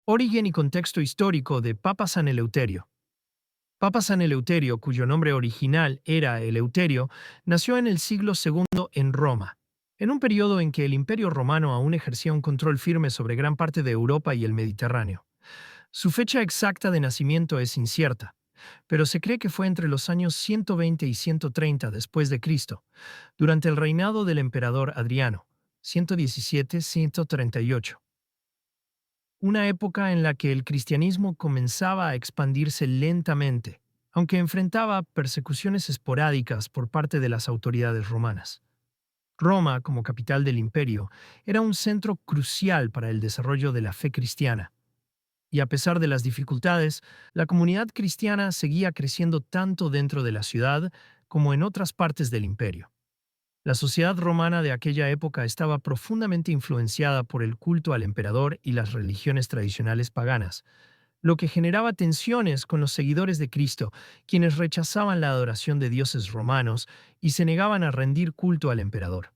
Origen y contexto histórico de Papa San Eleuterio. Papa San Eleuterio, cuyo nombre original era Eleuterio, nació en el siglo II en Roma, en un periodo en que el Imperio Romano aún ejercía un control firme sobre gran parte de Europa y el Mediterráneo. Su fecha exacta de nacimiento es incierta, pero se cree que fue entre los años 120 y 130 después de Cristo, durante el reinado del emperador Adriano, 117-138. Una época en la que el cristianismo comenzaba a expandirse lentamente, aunque enfrentaba persecuciones esporádicas por parte de las autoridades romanas. Roma, como capital del imperio, era un centro crucial para el desarrollo de la fe cristiana, y a pesar de las dificultades, la comunidad cristiana seguía creciendo tanto dentro de la ciudad como en otras partes del imperio. La sociedad romana de aquella época estaba profundamente influenciada por el culto al emperador y las religiones tradicionales paganas, lo que generaba tensiones con los seguidores de Cristo, quienes rechazaban la adoración de dioses romanos y se negaban a rendir culto al emperador.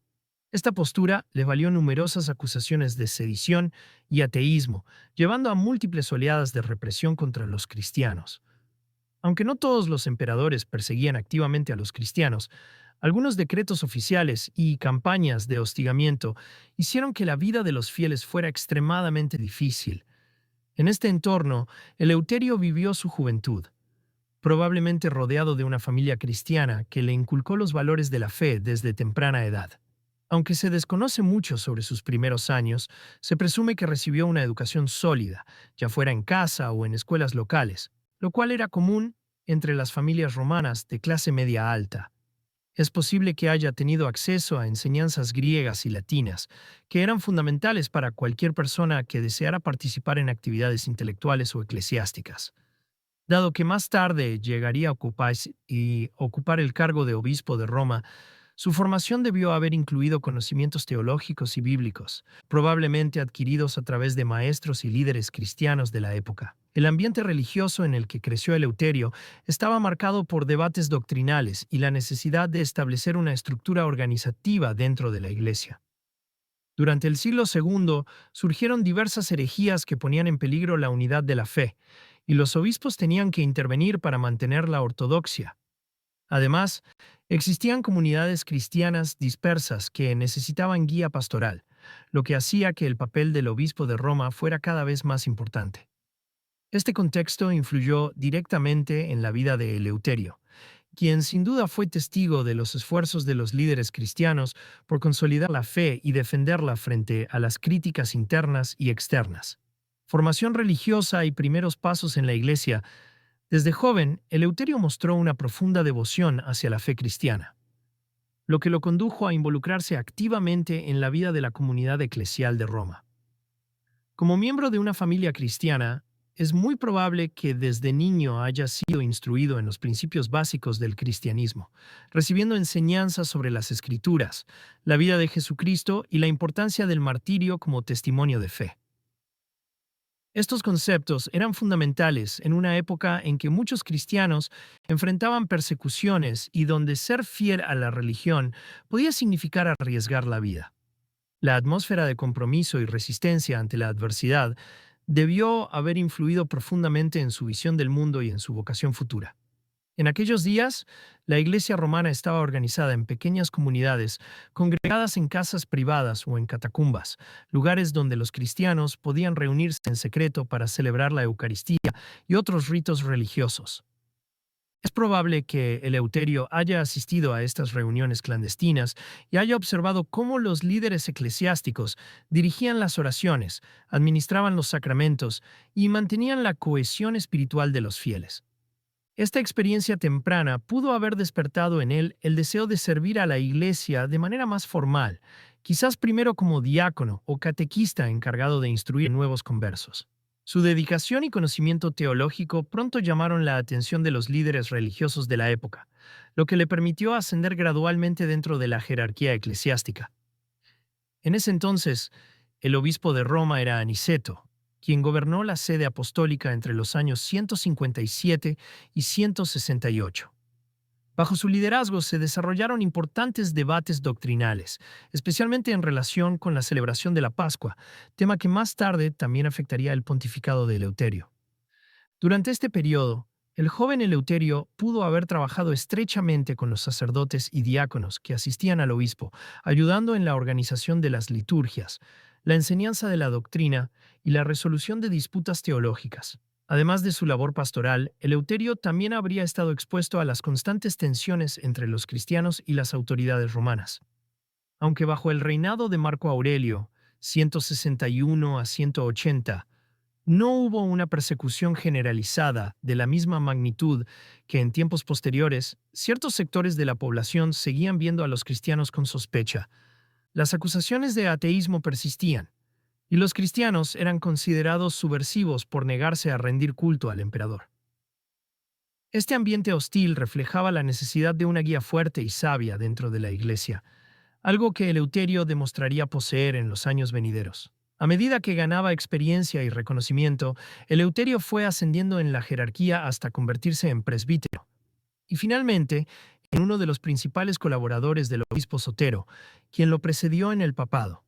Esta postura le valió numerosas acusaciones de sedición y ateísmo, llevando a múltiples oleadas de represión contra los cristianos. Aunque no todos los emperadores perseguían activamente a los cristianos, algunos decretos oficiales y campañas de hostigamiento hicieron que la vida de los fieles fuera extremadamente difícil. En este entorno, Eleuterio vivió su juventud, probablemente rodeado de una familia cristiana que le inculcó los valores de la fe desde temprana edad. Aunque se desconoce mucho sobre sus primeros años, se presume que recibió una educación sólida, ya fuera en casa o en escuelas locales, lo cual era común entre las familias romanas de clase media alta. Es posible que haya tenido acceso a enseñanzas griegas y latinas, que eran fundamentales para cualquier persona que deseara participar en actividades intelectuales o eclesiásticas. Dado que más tarde llegaría a ocupar el cargo de obispo de Roma, su formación debió haber incluido conocimientos teológicos y bíblicos, probablemente adquiridos a través de maestros y líderes cristianos de la época. El ambiente religioso en el que creció Eleuterio estaba marcado por debates doctrinales y la necesidad de establecer una estructura organizativa dentro de la Iglesia. Durante el siglo II surgieron diversas herejías que ponían en peligro la unidad de la fe, y los obispos tenían que intervenir para mantener la ortodoxia. Además, existían comunidades cristianas dispersas que necesitaban guía pastoral, lo que hacía que el papel del obispo de Roma fuera cada vez más importante. Este contexto influyó directamente en la vida de Eleuterio, quien sin duda fue testigo de los esfuerzos de los líderes cristianos por consolidar la fe y defenderla frente a las críticas internas y externas. Formación religiosa y primeros pasos en la Iglesia. Desde joven, Eleuterio mostró una profunda devoción hacia la fe cristiana, lo que lo condujo a involucrarse activamente en la vida de la comunidad eclesial de Roma. Como miembro de una familia cristiana, es muy probable que desde niño haya sido instruido en los principios básicos del cristianismo, recibiendo enseñanzas sobre las Escrituras, la vida de Jesucristo y la importancia del martirio como testimonio de fe. Estos conceptos eran fundamentales en una época en que muchos cristianos enfrentaban persecuciones y donde ser fiel a la religión podía significar arriesgar la vida. La atmósfera de compromiso y resistencia ante la adversidad debió haber influido profundamente en su visión del mundo y en su vocación futura. En aquellos días, la iglesia romana estaba organizada en pequeñas comunidades, congregadas en casas privadas o en catacumbas, lugares donde los cristianos podían reunirse en secreto para celebrar la Eucaristía y otros ritos religiosos. Es probable que Eleuterio haya asistido a estas reuniones clandestinas y haya observado cómo los líderes eclesiásticos dirigían las oraciones, administraban los sacramentos y mantenían la cohesión espiritual de los fieles. Esta experiencia temprana pudo haber despertado en él el deseo de servir a la iglesia de manera más formal, quizás primero como diácono o catequista encargado de instruir nuevos conversos. Su dedicación y conocimiento teológico pronto llamaron la atención de los líderes religiosos de la época, lo que le permitió ascender gradualmente dentro de la jerarquía eclesiástica. En ese entonces, el obispo de Roma era Aniceto, quien gobernó la sede apostólica entre los años 157 y 168. Bajo su liderazgo se desarrollaron importantes debates doctrinales, especialmente en relación con la celebración de la Pascua, tema que más tarde también afectaría el pontificado de Eleuterio. Durante este periodo, el joven Eleuterio pudo haber trabajado estrechamente con los sacerdotes y diáconos que asistían al obispo, ayudando en la organización de las liturgias, la enseñanza de la doctrina y la resolución de disputas teológicas. Además de su labor pastoral, Eleuterio también habría estado expuesto a las constantes tensiones entre los cristianos y las autoridades romanas. Aunque bajo el reinado de Marco Aurelio, 161 a 180, no hubo una persecución generalizada de la misma magnitud que en tiempos posteriores, ciertos sectores de la población seguían viendo a los cristianos con sospecha. Las acusaciones de ateísmo persistían, y los cristianos eran considerados subversivos por negarse a rendir culto al emperador. Este ambiente hostil reflejaba la necesidad de una guía fuerte y sabia dentro de la Iglesia, algo que Eleuterio demostraría poseer en los años venideros. A medida que ganaba experiencia y reconocimiento, Eleuterio fue ascendiendo en la jerarquía hasta convertirse en presbítero, y finalmente en uno de los principales colaboradores del obispo Sotero, quien lo precedió en el papado.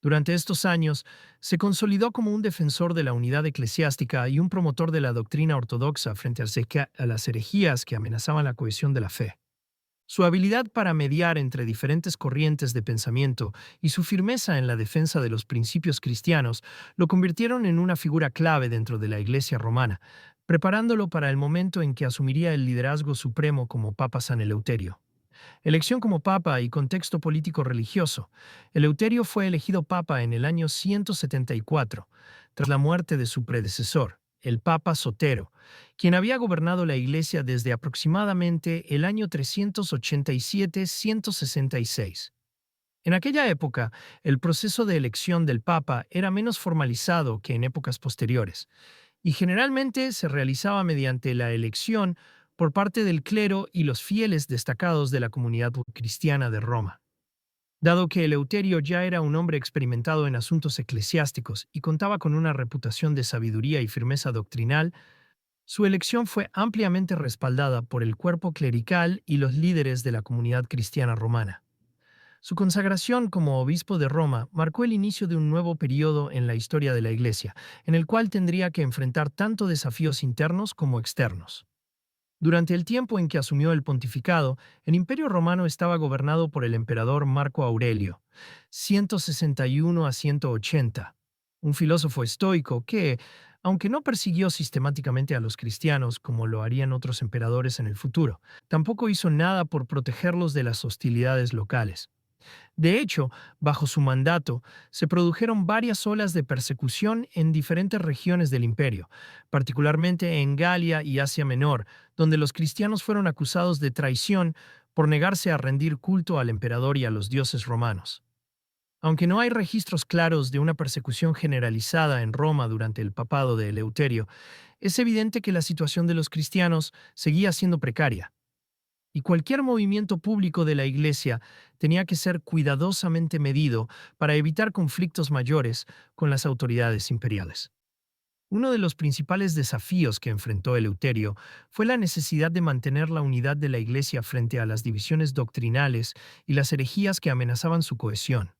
Durante estos años, se consolidó como un defensor de la unidad eclesiástica y un promotor de la doctrina ortodoxa frente a las herejías que amenazaban la cohesión de la fe. Su habilidad para mediar entre diferentes corrientes de pensamiento y su firmeza en la defensa de los principios cristianos lo convirtieron en una figura clave dentro de la Iglesia romana, preparándolo para el momento en que asumiría el liderazgo supremo como Papa San Eleuterio. Elección como papa y contexto político religioso. Eleuterio fue elegido papa en el año 174, tras la muerte de su predecesor, el papa Sotero, quien había gobernado la Iglesia desde aproximadamente el año 387-166. En aquella época, el proceso de elección del papa era menos formalizado que en épocas posteriores, y generalmente se realizaba mediante la elección por parte del clero y los fieles destacados de la comunidad cristiana de Roma. Dado que Eleuterio ya era un hombre experimentado en asuntos eclesiásticos y contaba con una reputación de sabiduría y firmeza doctrinal, su elección fue ampliamente respaldada por el cuerpo clerical y los líderes de la comunidad cristiana romana. Su consagración como obispo de Roma marcó el inicio de un nuevo periodo en la historia de la Iglesia, en el cual tendría que enfrentar tanto desafíos internos como externos. Durante el tiempo en que asumió el pontificado, el Imperio Romano estaba gobernado por el emperador Marco Aurelio, 161 a 180, un filósofo estoico que, aunque no persiguió sistemáticamente a los cristianos como lo harían otros emperadores en el futuro, tampoco hizo nada por protegerlos de las hostilidades locales. De hecho, bajo su mandato, se produjeron varias olas de persecución en diferentes regiones del imperio, particularmente en Galia y Asia Menor, donde los cristianos fueron acusados de traición por negarse a rendir culto al emperador y a los dioses romanos. Aunque no hay registros claros de una persecución generalizada en Roma durante el papado de Eleuterio, es evidente que la situación de los cristianos seguía siendo precaria y cualquier movimiento público de la Iglesia tenía que ser cuidadosamente medido para evitar conflictos mayores con las autoridades imperiales. Uno de los principales desafíos que enfrentó Eleuterio fue la necesidad de mantener la unidad de la Iglesia frente a las divisiones doctrinales y las herejías que amenazaban su cohesión.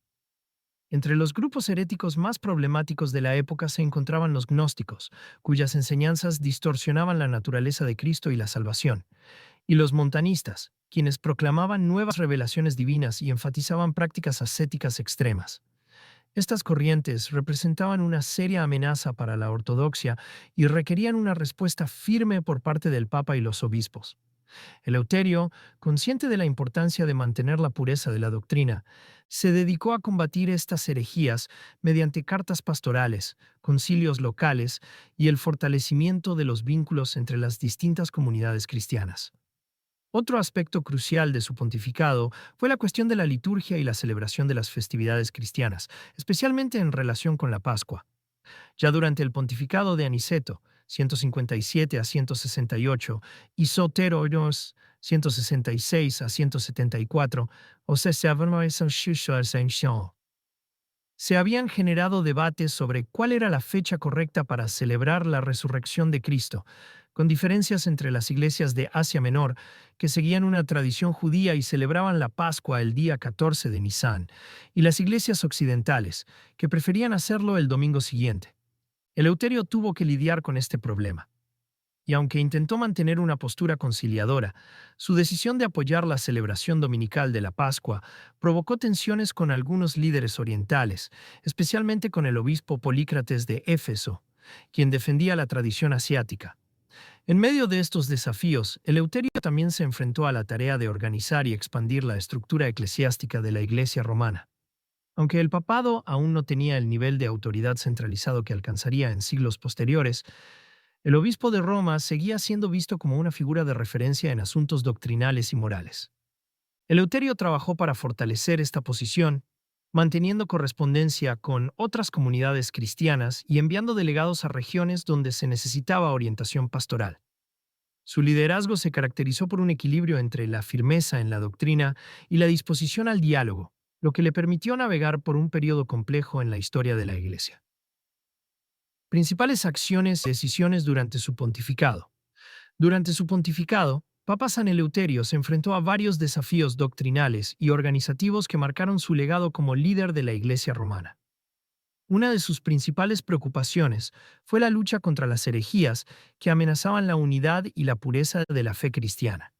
Entre los grupos heréticos más problemáticos de la época se encontraban los gnósticos, cuyas enseñanzas distorsionaban la naturaleza de Cristo y la salvación, y los montanistas, quienes proclamaban nuevas revelaciones divinas y enfatizaban prácticas ascéticas extremas. Estas corrientes representaban una seria amenaza para la ortodoxia y requerían una respuesta firme por parte del Papa y los obispos. Eleuterio, consciente de la importancia de mantener la pureza de la doctrina, se dedicó a combatir estas herejías mediante cartas pastorales, concilios locales y el fortalecimiento de los vínculos entre las distintas comunidades cristianas. Otro aspecto crucial de su pontificado fue la cuestión de la liturgia y la celebración de las festividades cristianas, especialmente en relación con la Pascua. Ya durante el pontificado de Aniceto, 157 a 168, y Soteronos, 166 a 174, o se Se habían generado debates sobre cuál era la fecha correcta para celebrar la resurrección de Cristo, con diferencias entre las iglesias de Asia Menor, que seguían una tradición judía y celebraban la Pascua el día 14 de Nisán, y las iglesias occidentales, que preferían hacerlo el domingo siguiente. Eleuterio tuvo que lidiar con este problema. Y aunque intentó mantener una postura conciliadora, su decisión de apoyar la celebración dominical de la Pascua provocó tensiones con algunos líderes orientales, especialmente con el obispo Polícrates de Éfeso, quien defendía la tradición asiática. En medio de estos desafíos, Eleuterio también se enfrentó a la tarea de organizar y expandir la estructura eclesiástica de la Iglesia romana. Aunque el papado aún no tenía el nivel de autoridad centralizado que alcanzaría en siglos posteriores, el obispo de Roma seguía siendo visto como una figura de referencia en asuntos doctrinales y morales. Eleuterio trabajó para fortalecer esta posición, manteniendo correspondencia con otras comunidades cristianas y enviando delegados a regiones donde se necesitaba orientación pastoral. Su liderazgo se caracterizó por un equilibrio entre la firmeza en la doctrina y la disposición al diálogo, lo que le permitió navegar por un periodo complejo en la historia de la Iglesia. Principales acciones y decisiones durante su pontificado. Durante su pontificado, Papa San Eleuterio se enfrentó a varios desafíos doctrinales y organizativos que marcaron su legado como líder de la Iglesia romana. Una de sus principales preocupaciones fue la lucha contra las herejías que amenazaban la unidad y la pureza de la fe cristiana.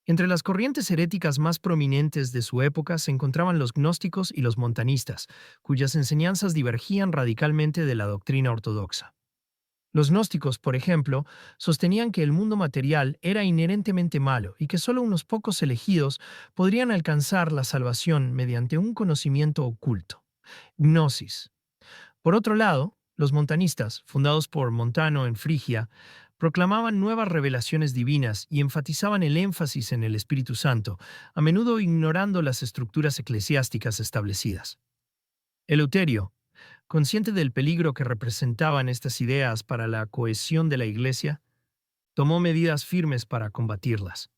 Entre las corrientes heréticas más prominentes de su época se encontraban los gnósticos y los montanistas, cuyas enseñanzas divergían radicalmente de la doctrina ortodoxa. Los gnósticos, por ejemplo, sostenían que el mundo material era inherentemente malo y que solo unos pocos elegidos podrían alcanzar la salvación mediante un conocimiento oculto, gnosis. Por otro lado, los montanistas, fundados por Montano en Frigia, proclamaban nuevas revelaciones divinas y enfatizaban el énfasis en el Espíritu Santo, a menudo ignorando las estructuras eclesiásticas establecidas. Eleuterio, consciente del peligro que representaban estas ideas para la cohesión de la Iglesia, tomó medidas firmes para combatirlas.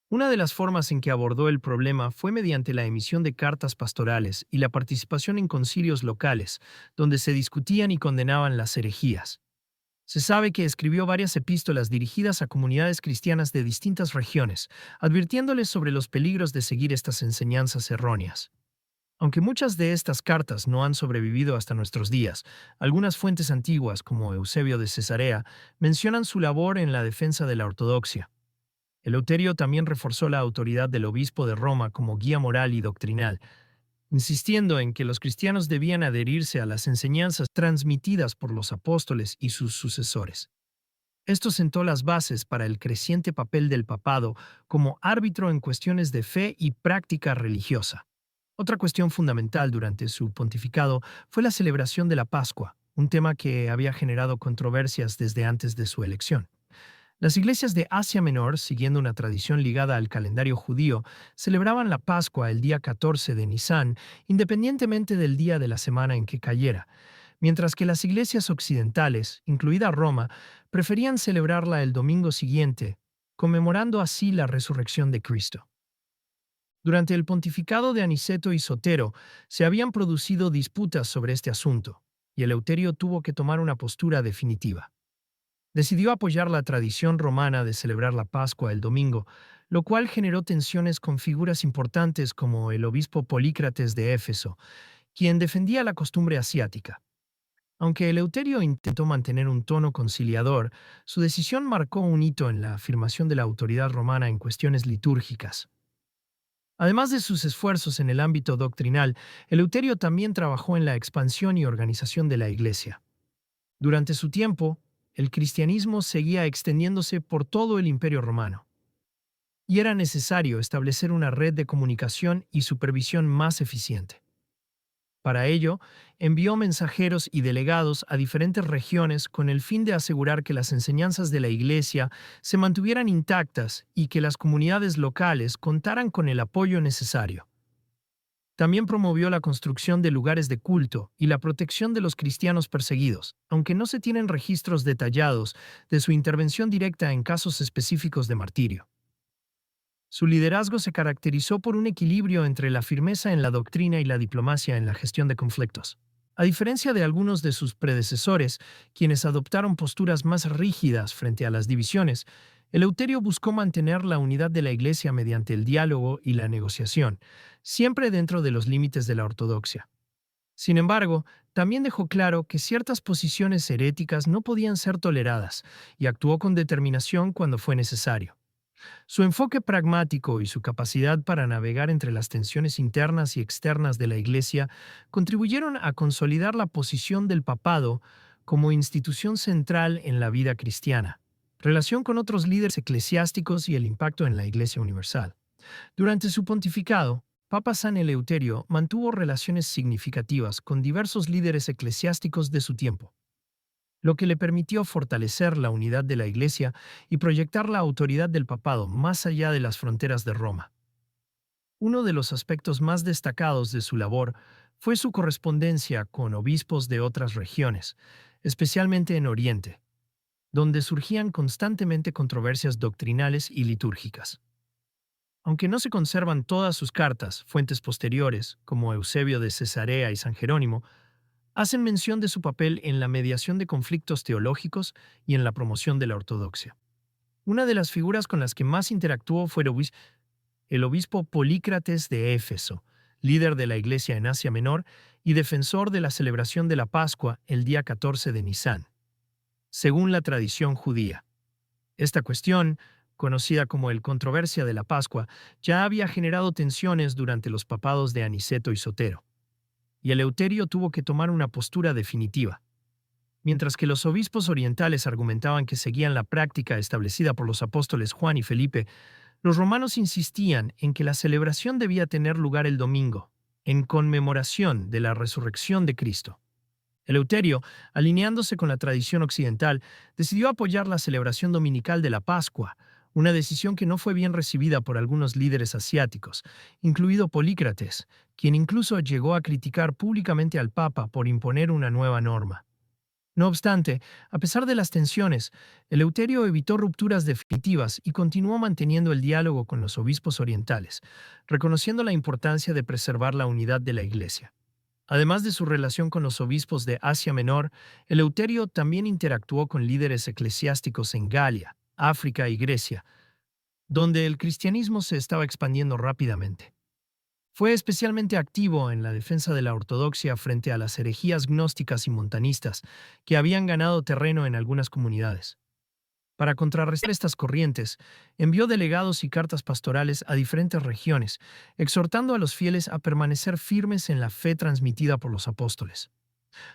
Una de las formas en que abordó el problema fue mediante la emisión de cartas pastorales y la participación en concilios locales, donde se discutían y condenaban las herejías. Se sabe que escribió varias epístolas dirigidas a comunidades cristianas de distintas regiones, advirtiéndoles sobre los peligros de seguir estas enseñanzas erróneas. Aunque muchas de estas cartas no han sobrevivido hasta nuestros días, algunas fuentes antiguas, como Eusebio de Cesarea, mencionan su labor en la defensa de la ortodoxia. Eleuterio también reforzó la autoridad del obispo de Roma como guía moral y doctrinal, insistiendo en que los cristianos debían adherirse a las enseñanzas transmitidas por los apóstoles y sus sucesores. Esto sentó las bases para el creciente papel del papado como árbitro en cuestiones de fe y práctica religiosa. Otra cuestión fundamental durante su pontificado fue la celebración de la Pascua, un tema que había generado controversias desde antes de su elección. Las iglesias de Asia Menor, siguiendo una tradición ligada al calendario judío, celebraban la Pascua el día 14 de Nisán, independientemente del día de la semana en que cayera, mientras que las iglesias occidentales, incluida Roma, preferían celebrarla el domingo siguiente, conmemorando así la resurrección de Cristo. Durante el pontificado de Aniceto y Sotero se habían producido disputas sobre este asunto, y Eleuterio tuvo que tomar una postura definitiva. Decidió apoyar la tradición romana de celebrar la Pascua el domingo, lo cual generó tensiones con figuras importantes como el obispo Polícrates de Éfeso, quien defendía la costumbre asiática. Aunque Eleuterio intentó mantener un tono conciliador, su decisión marcó un hito en la afirmación de la autoridad romana en cuestiones litúrgicas. Además de sus esfuerzos en el ámbito doctrinal, Eleuterio también trabajó en la expansión y organización de la Iglesia. Durante su tiempo, el cristianismo seguía extendiéndose por todo el Imperio Romano, y era necesario establecer una red de comunicación y supervisión más eficiente. Para ello, envió mensajeros y delegados a diferentes regiones con el fin de asegurar que las enseñanzas de la Iglesia se mantuvieran intactas y que las comunidades locales contaran con el apoyo necesario. También promovió la construcción de lugares de culto y la protección de los cristianos perseguidos, aunque no se tienen registros detallados de su intervención directa en casos específicos de martirio. Su liderazgo se caracterizó por un equilibrio entre la firmeza en la doctrina y la diplomacia en la gestión de conflictos. A diferencia de algunos de sus predecesores, quienes adoptaron posturas más rígidas frente a las divisiones, Eleuterio buscó mantener la unidad de la Iglesia mediante el diálogo y la negociación, siempre dentro de los límites de la ortodoxia. Sin embargo, también dejó claro que ciertas posiciones heréticas no podían ser toleradas y actuó con determinación cuando fue necesario. Su enfoque pragmático y su capacidad para navegar entre las tensiones internas y externas de la Iglesia contribuyeron a consolidar la posición del papado como institución central en la vida cristiana, relación con otros líderes eclesiásticos y el impacto en la Iglesia universal. Durante su pontificado, Papa San Eleuterio mantuvo relaciones significativas con diversos líderes eclesiásticos de su tiempo, lo que le permitió fortalecer la unidad de la Iglesia y proyectar la autoridad del papado más allá de las fronteras de Roma. Uno de los aspectos más destacados de su labor fue su correspondencia con obispos de otras regiones, especialmente en Oriente, donde surgían constantemente controversias doctrinales y litúrgicas. Aunque no se conservan todas sus cartas, fuentes posteriores, como Eusebio de Cesarea y San Jerónimo, hacen mención de su papel en la mediación de conflictos teológicos y en la promoción de la ortodoxia. Una de las figuras con las que más interactuó fue el obispo Polícrates de Éfeso, líder de la Iglesia en Asia Menor y defensor de la celebración de la Pascua el día 14 de Nisán, según la tradición judía. Esta cuestión, conocida como el controversia de la Pascua, ya había generado tensiones durante los papados de Aniceto y Sotero, y Eleuterio tuvo que tomar una postura definitiva. Mientras que los obispos orientales argumentaban que seguían la práctica establecida por los apóstoles Juan y Felipe, los romanos insistían en que la celebración debía tener lugar el domingo, en conmemoración de la resurrección de Cristo. Eleuterio, alineándose con la tradición occidental, decidió apoyar la celebración dominical de la Pascua, una decisión que no fue bien recibida por algunos líderes asiáticos, incluido Polícrates, quien incluso llegó a criticar públicamente al Papa por imponer una nueva norma. No obstante, a pesar de las tensiones, Eleuterio evitó rupturas definitivas y continuó manteniendo el diálogo con los obispos orientales, reconociendo la importancia de preservar la unidad de la Iglesia. Además de su relación con los obispos de Asia Menor, Eleuterio también interactuó con líderes eclesiásticos en Galia, África y Grecia, donde el cristianismo se estaba expandiendo rápidamente. Fue especialmente activo en la defensa de la ortodoxia frente a las herejías gnósticas y montanistas, que habían ganado terreno en algunas comunidades. Para contrarrestar estas corrientes, envió delegados y cartas pastorales a diferentes regiones, exhortando a los fieles a permanecer firmes en la fe transmitida por los apóstoles.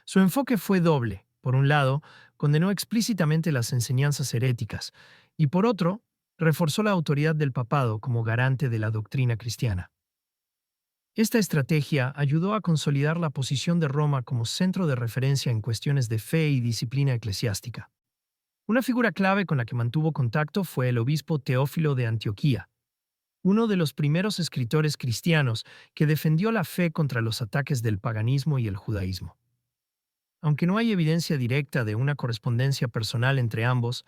Su enfoque fue doble. Por un lado, condenó explícitamente las enseñanzas heréticas, y por otro, reforzó la autoridad del papado como garante de la doctrina cristiana. Esta estrategia ayudó a consolidar la posición de Roma como centro de referencia en cuestiones de fe y disciplina eclesiástica. Una figura clave con la que mantuvo contacto fue el obispo Teófilo de Antioquía, uno de los primeros escritores cristianos que defendió la fe contra los ataques del paganismo y el judaísmo. Aunque no hay evidencia directa de una correspondencia personal entre ambos,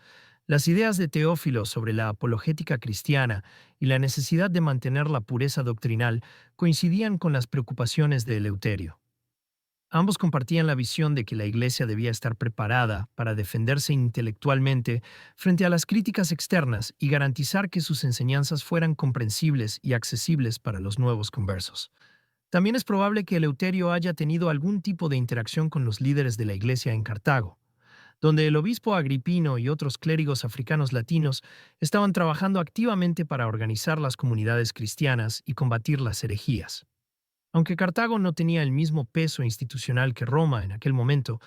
las ideas de Teófilo sobre la apologética cristiana y la necesidad de mantener la pureza doctrinal coincidían con las preocupaciones de Eleuterio. Ambos compartían la visión de que la Iglesia debía estar preparada para defenderse intelectualmente frente a las críticas externas y garantizar que sus enseñanzas fueran comprensibles y accesibles para los nuevos conversos. También es probable que Eleuterio haya tenido algún tipo de interacción con los líderes de la Iglesia en Cartago, donde el obispo Agripino y otros clérigos africanos latinos estaban trabajando activamente para organizar las comunidades cristianas y combatir las herejías. Aunque Cartago no tenía el mismo peso institucional que Roma en aquel momento,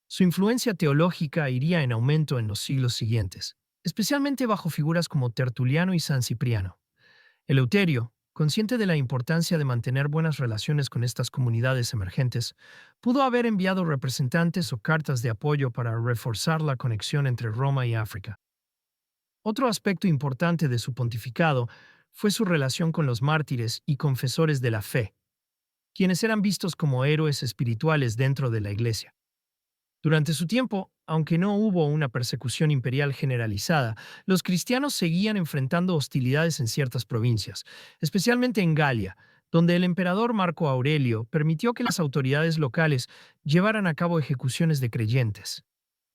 su influencia teológica iría en aumento en los siglos siguientes, especialmente bajo figuras como Tertuliano y San Cipriano. Eleuterio, consciente de la importancia de mantener buenas relaciones con estas comunidades emergentes, pudo haber enviado representantes o cartas de apoyo para reforzar la conexión entre Roma y África. Otro aspecto importante de su pontificado fue su relación con los mártires y confesores de la fe, quienes eran vistos como héroes espirituales dentro de la Iglesia. Durante su tiempo, aunque no hubo una persecución imperial generalizada, los cristianos seguían enfrentando hostilidades en ciertas provincias, especialmente en Galia, donde el emperador Marco Aurelio permitió que las autoridades locales llevaran a cabo ejecuciones de creyentes.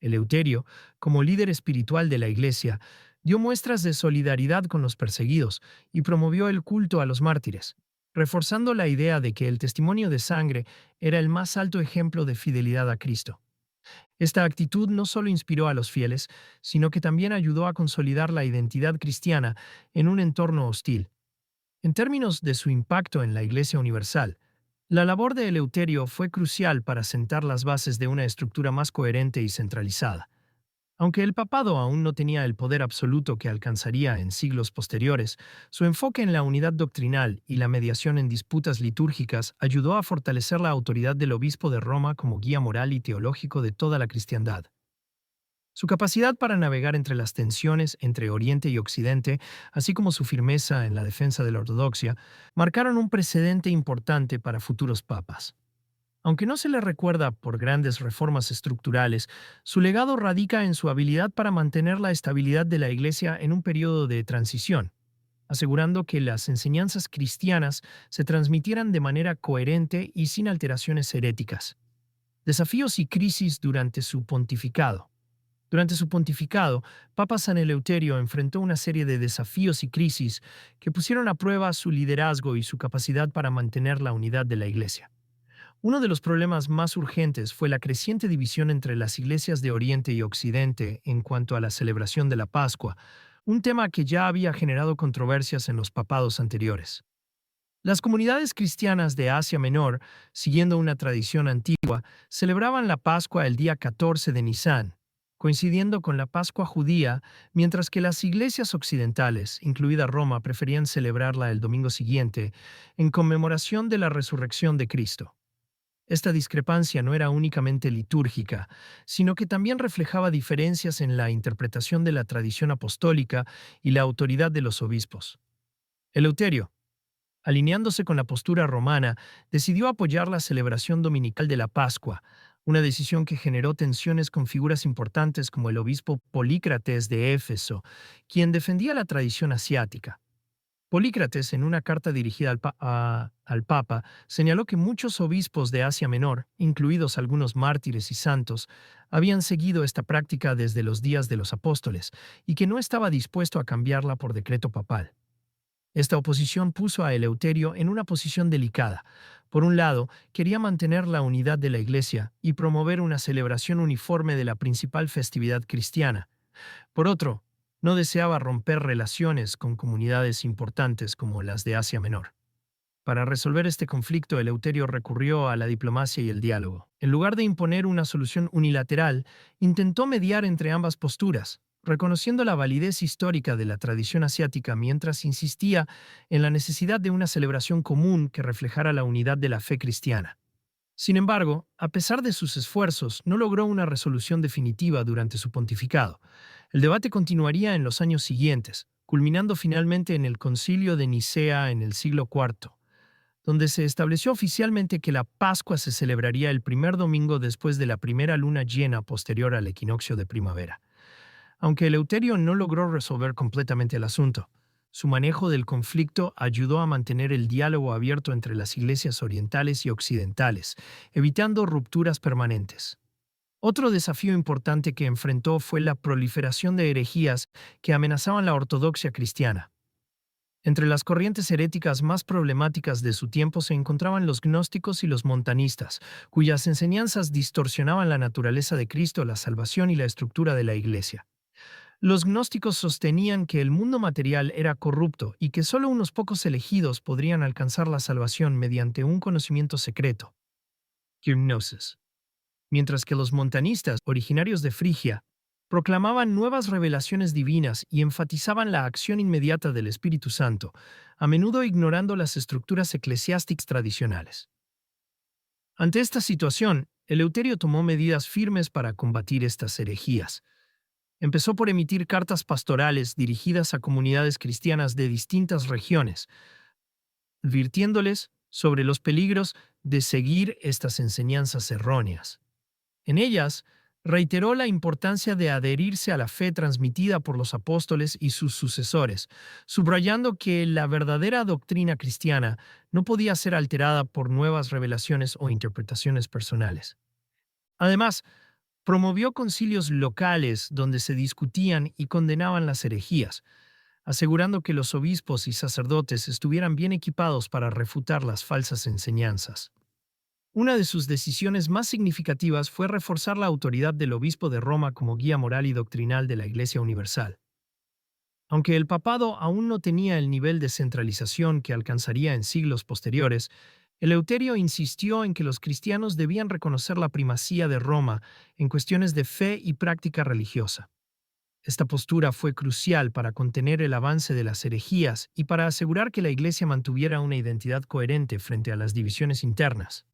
Eleuterio, como líder espiritual de la Iglesia, dio muestras de solidaridad con los perseguidos y promovió el culto a los mártires, reforzando la idea de que el testimonio de sangre era el más alto ejemplo de fidelidad a Cristo. Esta actitud no solo inspiró a los fieles, sino que también ayudó a consolidar la identidad cristiana en un entorno hostil. En términos de su impacto en la Iglesia Universal, la labor de Eleuterio fue crucial para sentar las bases de una estructura más coherente y centralizada. Aunque el papado aún no tenía el poder absoluto que alcanzaría en siglos posteriores, su enfoque en la unidad doctrinal y la mediación en disputas litúrgicas ayudó a fortalecer la autoridad del obispo de Roma como guía moral y teológico de toda la cristiandad. Su capacidad para navegar entre las tensiones entre Oriente y Occidente, así como su firmeza en la defensa de la ortodoxia, marcaron un precedente importante para futuros papas. Aunque no se le recuerda por grandes reformas estructurales, su legado radica en su habilidad para mantener la estabilidad de la Iglesia en un periodo de transición, asegurando que las enseñanzas cristianas se transmitieran de manera coherente y sin alteraciones heréticas. Desafíos y crisis durante su pontificado. Durante su pontificado, Papa San Eleuterio enfrentó una serie de desafíos y crisis que pusieron a prueba su liderazgo y su capacidad para mantener la unidad de la Iglesia. Uno de los problemas más urgentes fue la creciente división entre las iglesias de Oriente y Occidente en cuanto a la celebración de la Pascua, un tema que ya había generado controversias en los papados anteriores. Las comunidades cristianas de Asia Menor, siguiendo una tradición antigua, celebraban la Pascua el día 14 de Nisán, coincidiendo con la Pascua judía, mientras que las iglesias occidentales, incluida Roma, preferían celebrarla el domingo siguiente, en conmemoración de la resurrección de Cristo. Esta discrepancia no era únicamente litúrgica, sino que también reflejaba diferencias en la interpretación de la tradición apostólica y la autoridad de los obispos. Eleuterio, alineándose con la postura romana, decidió apoyar la celebración dominical de la Pascua, una decisión que generó tensiones con figuras importantes como el obispo Polícrates de Éfeso, quien defendía la tradición asiática. Polícrates, en una carta dirigida al Papa, señaló que muchos obispos de Asia Menor, incluidos algunos mártires y santos, habían seguido esta práctica desde los días de los apóstoles y que no estaba dispuesto a cambiarla por decreto papal. Esta oposición puso a Eleuterio en una posición delicada. Por un lado, quería mantener la unidad de la Iglesia y promover una celebración uniforme de la principal festividad cristiana. Por otro, no deseaba romper relaciones con comunidades importantes como las de Asia Menor. Para resolver este conflicto, Eleuterio recurrió a la diplomacia y el diálogo. En lugar de imponer una solución unilateral, intentó mediar entre ambas posturas, reconociendo la validez histórica de la tradición asiática mientras insistía en la necesidad de una celebración común que reflejara la unidad de la fe cristiana. Sin embargo, a pesar de sus esfuerzos, no logró una resolución definitiva durante su pontificado. El debate continuaría en los años siguientes, culminando finalmente en el Concilio de Nicea en el siglo IV, donde se estableció oficialmente que la Pascua se celebraría el primer domingo después de la primera luna llena posterior al equinoccio de primavera. Aunque Eleuterio no logró resolver completamente el asunto, su manejo del conflicto ayudó a mantener el diálogo abierto entre las iglesias orientales y occidentales, evitando rupturas permanentes. Otro desafío importante que enfrentó fue la proliferación de herejías que amenazaban la ortodoxia cristiana. Entre las corrientes heréticas más problemáticas de su tiempo se encontraban los gnósticos y los montanistas, cuyas enseñanzas distorsionaban la naturaleza de Cristo, la salvación y la estructura de la Iglesia. Los gnósticos sostenían que el mundo material era corrupto y que solo unos pocos elegidos podrían alcanzar la salvación mediante un conocimiento secreto, gnosis, mientras que los montanistas, originarios de Frigia, proclamaban nuevas revelaciones divinas y enfatizaban la acción inmediata del Espíritu Santo, a menudo ignorando las estructuras eclesiásticas tradicionales. Ante esta situación, Eleuterio tomó medidas firmes para combatir estas herejías. Empezó por emitir cartas pastorales dirigidas a comunidades cristianas de distintas regiones, advirtiéndoles sobre los peligros de seguir estas enseñanzas erróneas. En ellas, Reiteró la importancia de adherirse a la fe transmitida por los apóstoles y sus sucesores, subrayando que la verdadera doctrina cristiana no podía ser alterada por nuevas revelaciones o interpretaciones personales. Además, promovió concilios locales donde se discutían y condenaban las herejías, asegurando que los obispos y sacerdotes estuvieran bien equipados para refutar las falsas enseñanzas. Una de sus decisiones más significativas fue reforzar la autoridad del obispo de Roma como guía moral y doctrinal de la Iglesia Universal. Aunque el papado aún no tenía el nivel de centralización que alcanzaría en siglos posteriores, Eleuterio insistió en que los cristianos debían reconocer la primacía de Roma en cuestiones de fe y práctica religiosa. Esta postura fue crucial para contener el avance de las herejías y para asegurar que la Iglesia mantuviera una identidad coherente frente a las divisiones internas.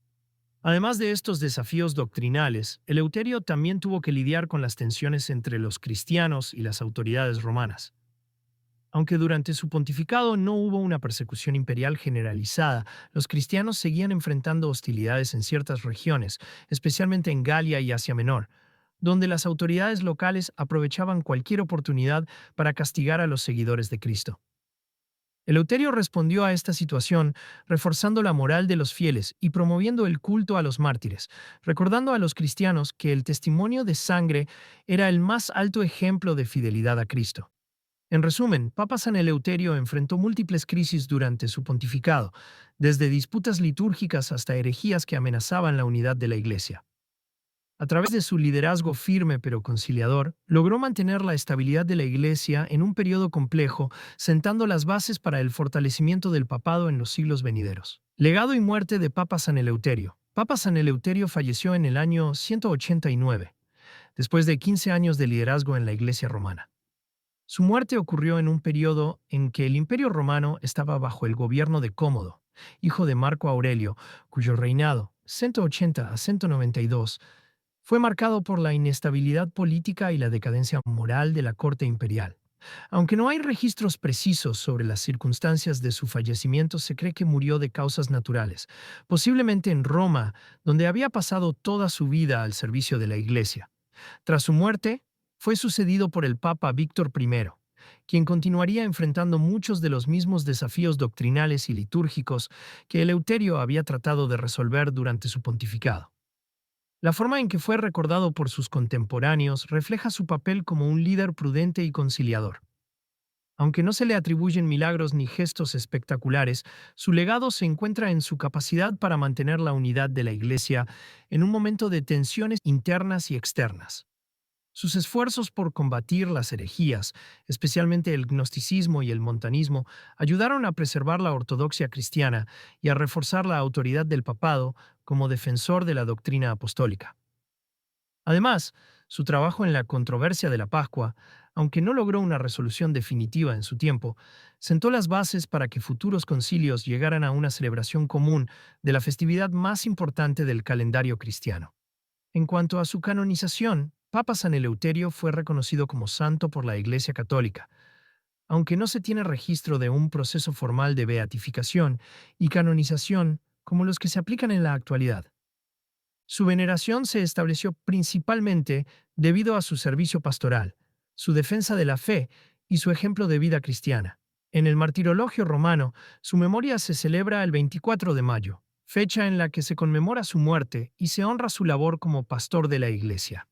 Además de estos desafíos doctrinales, Eleuterio también tuvo que lidiar con las tensiones entre los cristianos y las autoridades romanas. Aunque durante su pontificado no hubo una persecución imperial generalizada, los cristianos seguían enfrentando hostilidades en ciertas regiones, especialmente en Galia y Asia Menor, donde las autoridades locales aprovechaban cualquier oportunidad para castigar a los seguidores de Cristo. Eleuterio respondió a esta situación reforzando la moral de los fieles y promoviendo el culto a los mártires, recordando a los cristianos que el testimonio de sangre era el más alto ejemplo de fidelidad a Cristo. En resumen, Papa San Eleuterio enfrentó múltiples crisis durante su pontificado, desde disputas litúrgicas hasta herejías que amenazaban la unidad de la Iglesia. A través de su liderazgo firme pero conciliador, logró mantener la estabilidad de la Iglesia en un periodo complejo, sentando las bases para el fortalecimiento del papado en los siglos venideros. Legado y muerte de Papa San Eleuterio. Papa San Eleuterio falleció en el año 189, después de 15 años de liderazgo en la Iglesia romana. Su muerte ocurrió en un periodo en que el Imperio romano estaba bajo el gobierno de Cómodo, hijo de Marco Aurelio, cuyo reinado, 180 a 192, fue marcado por la inestabilidad política y la decadencia moral de la corte imperial. Aunque no hay registros precisos sobre las circunstancias de su fallecimiento, se cree que murió de causas naturales, posiblemente en Roma, donde había pasado toda su vida al servicio de la Iglesia. Tras su muerte, fue sucedido por el Papa Víctor I, quien continuaría enfrentando muchos de los mismos desafíos doctrinales y litúrgicos que Eleuterio había tratado de resolver durante su pontificado. La forma en que fue recordado por sus contemporáneos refleja su papel como un líder prudente y conciliador. Aunque no se le atribuyen milagros ni gestos espectaculares, su legado se encuentra en su capacidad para mantener la unidad de la Iglesia en un momento de tensiones internas y externas. Sus esfuerzos por combatir las herejías, especialmente el gnosticismo y el montanismo, ayudaron a preservar la ortodoxia cristiana y a reforzar la autoridad del papado como defensor de la doctrina apostólica. Además, su trabajo en la controversia de la Pascua, aunque no logró una resolución definitiva en su tiempo, sentó las bases para que futuros concilios llegaran a una celebración común de la festividad más importante del calendario cristiano. En cuanto a su canonización, Papa San Eleuterio fue reconocido como santo por la Iglesia Católica, aunque no se tiene registro de un proceso formal de beatificación y canonización como los que se aplican en la actualidad. Su veneración se estableció principalmente debido a su servicio pastoral, su defensa de la fe y su ejemplo de vida cristiana. En el martirologio romano, su memoria se celebra el 24 de mayo, fecha en la que se conmemora su muerte y se honra su labor como pastor de la Iglesia.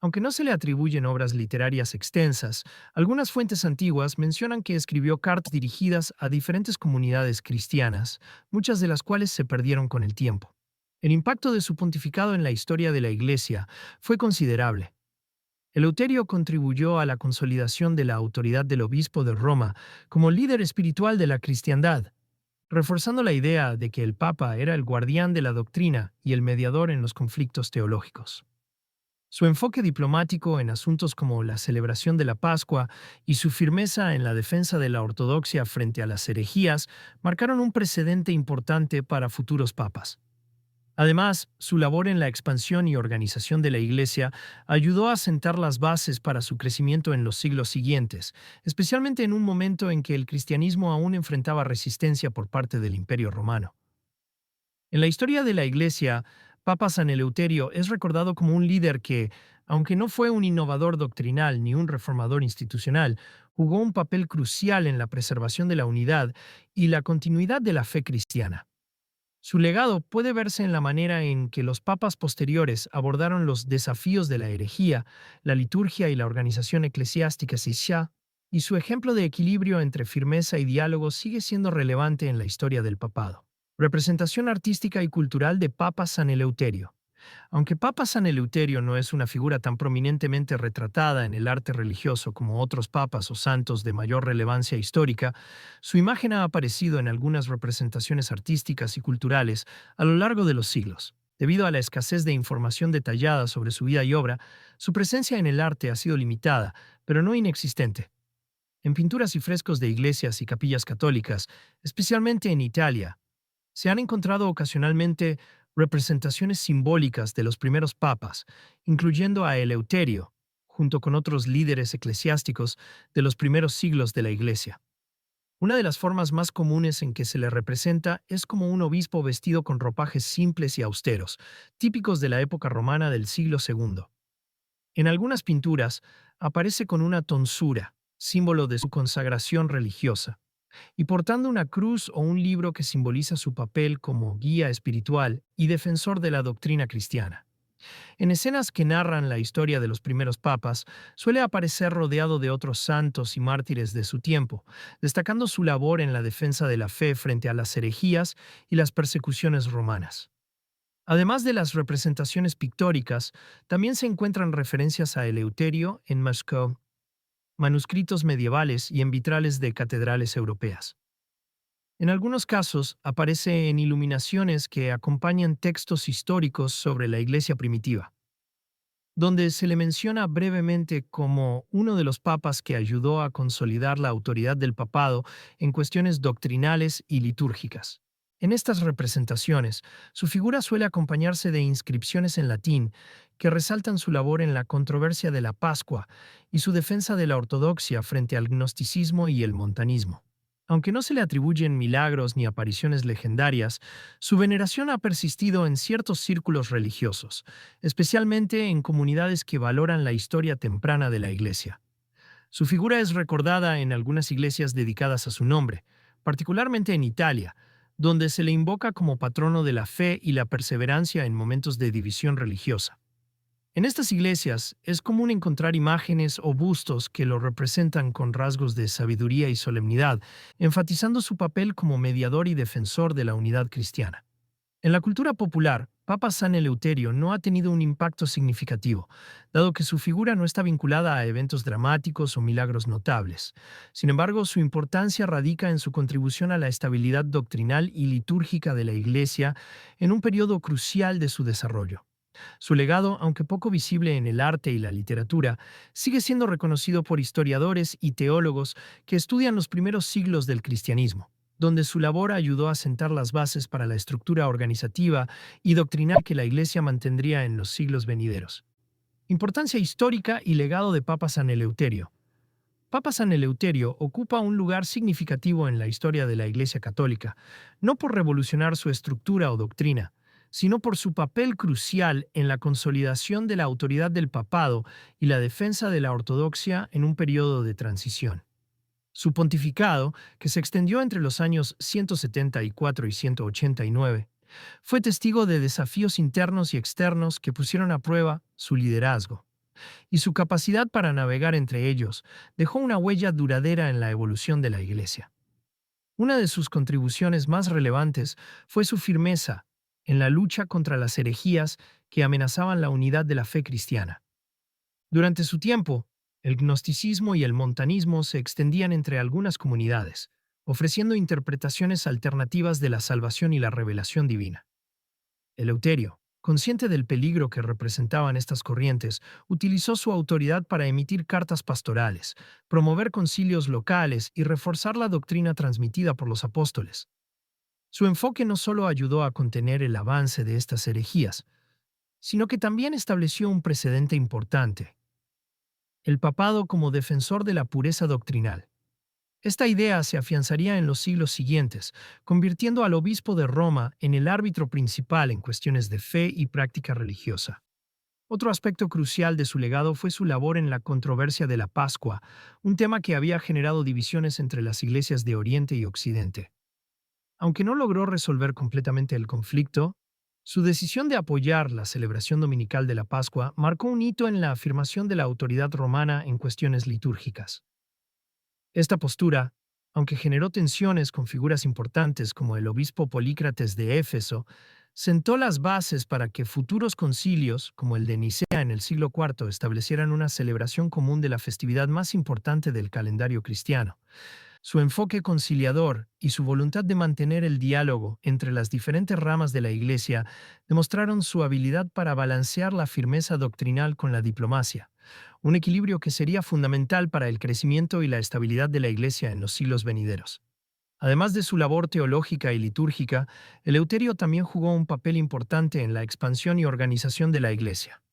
Aunque no se le atribuyen obras literarias extensas, algunas fuentes antiguas mencionan que escribió cartas dirigidas a diferentes comunidades cristianas, muchas de las cuales se perdieron con el tiempo. El impacto de su pontificado en la historia de la Iglesia fue considerable. Eleuterio contribuyó a la consolidación de la autoridad del obispo de Roma como líder espiritual de la cristiandad, reforzando la idea de que el Papa era el guardián de la doctrina y el mediador en los conflictos teológicos. Su enfoque diplomático en asuntos como la celebración de la Pascua y su firmeza en la defensa de la ortodoxia frente a las herejías marcaron un precedente importante para futuros papas. Además, su labor en la expansión y organización de la Iglesia ayudó a sentar las bases para su crecimiento en los siglos siguientes, especialmente en un momento en que el cristianismo aún enfrentaba resistencia por parte del Imperio Romano. En la historia de la Iglesia, Papa San Eleuterio es recordado como un líder que, aunque no fue un innovador doctrinal ni un reformador institucional, jugó un papel crucial en la preservación de la unidad y la continuidad de la fe cristiana. Su legado puede verse en la manera en que los papas posteriores abordaron los desafíos de la herejía, la liturgia y la organización eclesiástica sisha, y su ejemplo de equilibrio entre firmeza y diálogo sigue siendo relevante en la historia del papado. Representación artística y cultural de Papa San Eleuterio. Aunque Papa San Eleuterio no es una figura tan prominentemente retratada en el arte religioso como otros papas o santos de mayor relevancia histórica, su imagen ha aparecido en algunas representaciones artísticas y culturales a lo largo de los siglos. Debido a la escasez de información detallada sobre su vida y obra, su presencia en el arte ha sido limitada, pero no inexistente. En pinturas y frescos de iglesias y capillas católicas, especialmente en Italia, se han encontrado ocasionalmente representaciones simbólicas de los primeros papas, incluyendo a Eleuterio, junto con otros líderes eclesiásticos de los primeros siglos de la Iglesia. Una de las formas más comunes en que se le representa es como un obispo vestido con ropajes simples y austeros, típicos de la época romana del siglo segundo. En algunas pinturas aparece con una tonsura, símbolo de su consagración religiosa, y portando una cruz o un libro que simboliza su papel como guía espiritual y defensor de la doctrina cristiana. En escenas que narran la historia de los primeros papas, suele aparecer rodeado de otros santos y mártires de su tiempo, destacando su labor en la defensa de la fe frente a las herejías y las persecuciones romanas. Además de las representaciones pictóricas, también se encuentran referencias a Eleuterio en Moscú, manuscritos medievales y en vitrales de catedrales europeas. En algunos casos aparece en iluminaciones que acompañan textos históricos sobre la iglesia primitiva, donde se le menciona brevemente como uno de los papas que ayudó a consolidar la autoridad del papado en cuestiones doctrinales y litúrgicas. En estas representaciones, su figura suele acompañarse de inscripciones en latín que resaltan su labor en la controversia de la Pascua y su defensa de la ortodoxia frente al gnosticismo y el montanismo. Aunque no se le atribuyen milagros ni apariciones legendarias, su veneración ha persistido en ciertos círculos religiosos, especialmente en comunidades que valoran la historia temprana de la Iglesia. Su figura es recordada en algunas iglesias dedicadas a su nombre, particularmente en Italia, donde se le invoca como patrono de la fe y la perseverancia en momentos de división religiosa. En estas iglesias es común encontrar imágenes o bustos que lo representan con rasgos de sabiduría y solemnidad, enfatizando su papel como mediador y defensor de la unidad cristiana. En la cultura popular, Papa San Eleuterio no ha tenido un impacto significativo, dado que su figura no está vinculada a eventos dramáticos o milagros notables. Sin embargo, su importancia radica en su contribución a la estabilidad doctrinal y litúrgica de la Iglesia en un periodo crucial de su desarrollo. Su legado, aunque poco visible en el arte y la literatura, sigue siendo reconocido por historiadores y teólogos que estudian los primeros siglos del cristianismo, donde su labor ayudó a sentar las bases para la estructura organizativa y doctrinal que la Iglesia mantendría en los siglos venideros. Importancia histórica y legado de Papa San Eleuterio. Papa San Eleuterio ocupa un lugar significativo en la historia de la Iglesia Católica, no por revolucionar su estructura o doctrina, sino por su papel crucial en la consolidación de la autoridad del papado y la defensa de la ortodoxia en un periodo de transición. Su pontificado, que se extendió entre los años 174 y 189, fue testigo de desafíos internos y externos que pusieron a prueba su liderazgo, y su capacidad para navegar entre ellos dejó una huella duradera en la evolución de la Iglesia. Una de sus contribuciones más relevantes fue su firmeza en la lucha contra las herejías que amenazaban la unidad de la fe cristiana. Durante su tiempo, el gnosticismo y el montanismo se extendían entre algunas comunidades, ofreciendo interpretaciones alternativas de la salvación y la revelación divina. Eleuterio, consciente del peligro que representaban estas corrientes, utilizó su autoridad para emitir cartas pastorales, promover concilios locales y reforzar la doctrina transmitida por los apóstoles. Su enfoque no solo ayudó a contener el avance de estas herejías, sino que también estableció un precedente importante: el papado como defensor de la pureza doctrinal. Esta idea se afianzaría en los siglos siguientes, convirtiendo al obispo de Roma en el árbitro principal en cuestiones de fe y práctica religiosa. Otro aspecto crucial de su legado fue su labor en la controversia de la Pascua, un tema que había generado divisiones entre las iglesias de Oriente y Occidente. Aunque no logró resolver completamente el conflicto, su decisión de apoyar la celebración dominical de la Pascua marcó un hito en la afirmación de la autoridad romana en cuestiones litúrgicas. Esta postura, aunque generó tensiones con figuras importantes como el obispo Polícrates de Éfeso, sentó las bases para que futuros concilios, como el de Nicea en el siglo IV, establecieran una celebración común de la festividad más importante del calendario cristiano. Su enfoque conciliador y su voluntad de mantener el diálogo entre las diferentes ramas de la Iglesia demostraron su habilidad para balancear la firmeza doctrinal con la diplomacia, un equilibrio que sería fundamental para el crecimiento y la estabilidad de la Iglesia en los siglos venideros. Además de su labor teológica y litúrgica, Eleuterio también jugó un papel importante en la expansión y organización de la Iglesia.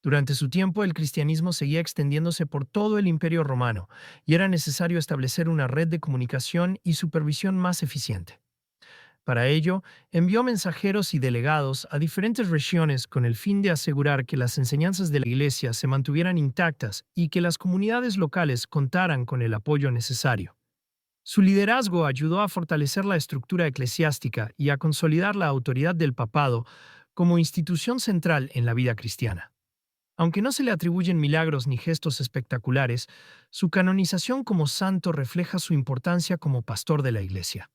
Durante su tiempo, el cristianismo seguía extendiéndose por todo el Imperio Romano, y era necesario establecer una red de comunicación y supervisión más eficiente. Para ello, envió mensajeros y delegados a diferentes regiones con el fin de asegurar que las enseñanzas de la Iglesia se mantuvieran intactas y que las comunidades locales contaran con el apoyo necesario. Su liderazgo ayudó a fortalecer la estructura eclesiástica y a consolidar la autoridad del papado como institución central en la vida cristiana. Aunque no se le atribuyen milagros ni gestos espectaculares, su canonización como santo refleja su importancia como pastor de la Iglesia.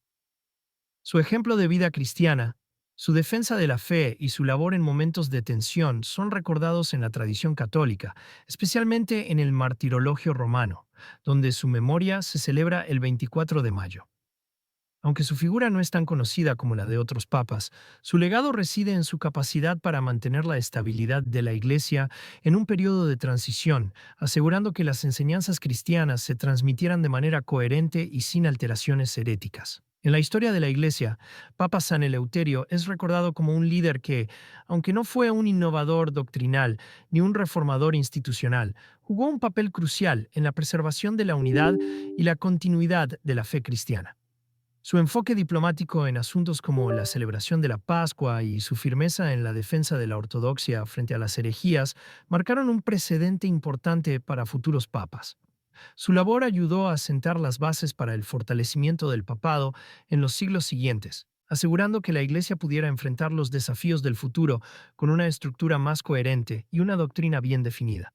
Su ejemplo de vida cristiana, su defensa de la fe y su labor en momentos de tensión son recordados en la tradición católica, especialmente en el martirologio romano, donde su memoria se celebra el 24 de mayo. Aunque su figura no es tan conocida como la de otros papas, su legado reside en su capacidad para mantener la estabilidad de la Iglesia en un periodo de transición, asegurando que las enseñanzas cristianas se transmitieran de manera coherente y sin alteraciones heréticas. En la historia de la Iglesia, Papa San Eleuterio es recordado como un líder que, aunque no fue un innovador doctrinal ni un reformador institucional, jugó un papel crucial en la preservación de la unidad y la continuidad de la fe cristiana. Su enfoque diplomático en asuntos como la celebración de la Pascua y su firmeza en la defensa de la ortodoxia frente a las herejías marcaron un precedente importante para futuros papas. Su labor ayudó a sentar las bases para el fortalecimiento del papado en los siglos siguientes, asegurando que la Iglesia pudiera enfrentar los desafíos del futuro con una estructura más coherente y una doctrina bien definida.